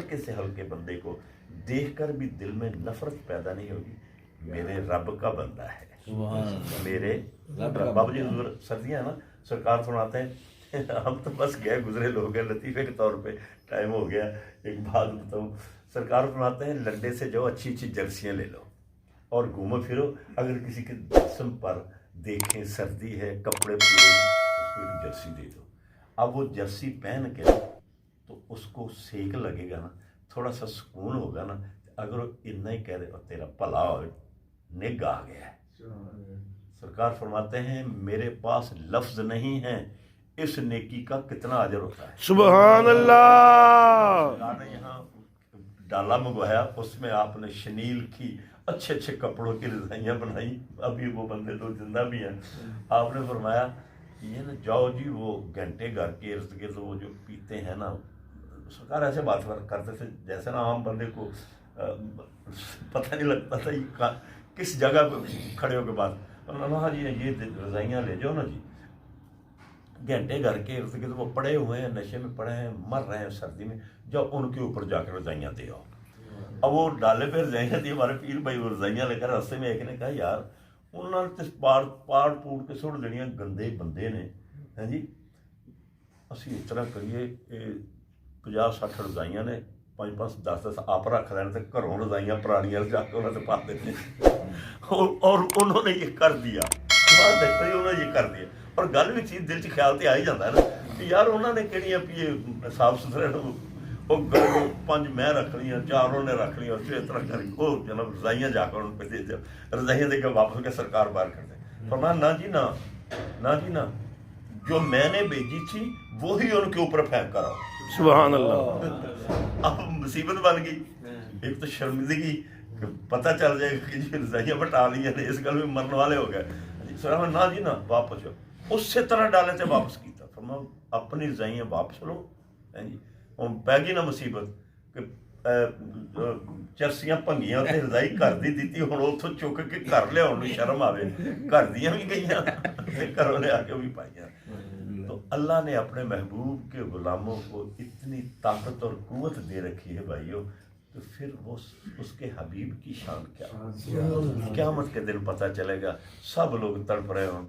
हल्के से हल्के बंदे को देखकर भी दिल में नफरत पैदा नहीं होगी, मेरे रब का बंदा है, मेरे बाबू जी हुजूर सर्दियाँ है ना, सरकार सुनाते हैं हम तो बस गए गुजरे लोग हैं, लतीफ़े के तौर पे टाइम हो गया, एक बात बताऊँ, सरकार सुनाते हैं लंडे से जो अच्छी अच्छी जर्सियाँ ले लो और घूमो फिरो, अगर किसी के जिस्म पर देखें सर्दी है, कपड़े पूरे, उसको एक जर्सी दे दो। अब वो जर्सी पहन के तो उसको सेक लगेगा ना, थोड़ा सा सुकून होगा ना, अगर वो इतना ही कह दे और तेरा भला हो, निग आ गया है। सरकार फरमाते हैं मेरे पास लफ्ज नहीं है, इस नेकी का कितना अजर होता है। सुभान अल्लाह। सरकार ने यहाँ डाला मंगवाया, उसमें आपने शनील की अच्छे अच्छे कपड़ों की रजाइयाँ बनाई, अभी वो बंदे तो जिंदा भी हैं। आपने फरमाया ये ना जाओ जी वो घंटे घर के इर्द गिर्द वो जो पीते हैं ना, सरकार ऐसे बात करते थे जैसे ना आम बंदे को पता नहीं लगता था ये किस जगह पे खड़े होकर बात। हाँ जी ये रजाइयाँ ले जाओ ना जी, घंटे घर के इर्द गिर्द वो पड़े हुए हैं, नशे में पड़े हैं, मर रहे हैं सर्दी में, जाओ उनके ऊपर जाकर रजाइयाँ दे आओ। अब वो डाले पे रजाइयाँ दी, हमारे पीर भाई वो रजाइयाँ लेकर रास्ते में एक ने कहा यार उन्होंने तो पाड़ पूड़ के सुट देनिया, गंदे बंदे ने हैं जी, असी इस तरह करिए 50-60 रजाइयाँ ने 5-5 10-10 आप रख लेने थे, घरों रजाइयाँ पुरानियाँ जाके उन्होंने पा देते और उन्होंने ये कर दिया, देखते ही उन्होंने ये कर दिया। और गल भी चीज़ दिल च ख्याल तो आ ही जाता है ना कि यार उन्होंने किहड़ियां भी साफ सुथरे वो 5 मैं रख लिया, 4 उन्होंने रख लिया, और इस तरह कर वो जनाब रजाइयाँ जाकर उन पे दे दिया, रजाइयाँ देकर वापस के सरकार बाहर कर दे। फरमाया ना जी ना, ना जी ना, जो मैंने भेजी थी वही उनके ऊपर फेंक कर आओ। सुभान अल्लाह। अब मुसीबत बन गई, एक तो शर्मिंदगी, पता चल जाएगा कि जी रजाइयाँ बटा ली ने, इस गल में मरने वाले हो गए। सर ना जी ना, वापस हो, उसी तरह डाले थे वापस किया। फरमाया अपनी रजाइयाँ वापस लो है जी, हम पै गई ना मुसीबत कि चरसियां भंगियां उत्थे रजाई घर दी दी, हुण उत्थों चुक के घर लियाउण नूं शर्म आवे, घर दियां भी गईयां ते घरों लिया के भी पाईयां। तो अल्लाह ने अपने महबूब के गुलामों को इतनी ताकत और कुव्वत दे रखी है भाइयों, तो फिर वो उसके हबीब की शान क्या, क़यामत के दिन पता चलेगा, सब लोग तड़प रहे होंगे।